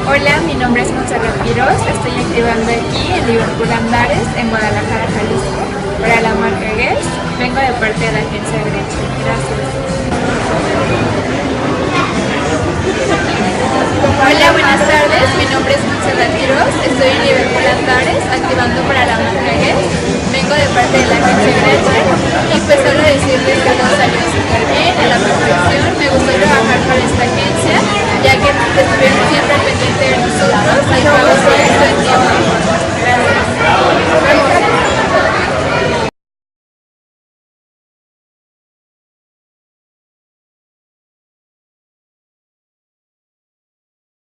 Hola, mi nombre es Montserrat Quiroz, estoy activando aquí en Liverpool Andares, en Guadalajara, Jalisco, para la marca Guess. Vengo de parte de la agencia Grecia. Gracias. Hola, buenas tardes, mi nombre es Montserrat Quiroz, estoy en Liverpool Andares, activando para la marca Guess. Vengo de parte de la agencia Grecia y pues solo decirles que todo salió súper bien, a la perfección. Me gustó trabajar para esta agencia, ya que estuvieron siempre al pendiente de nosotros y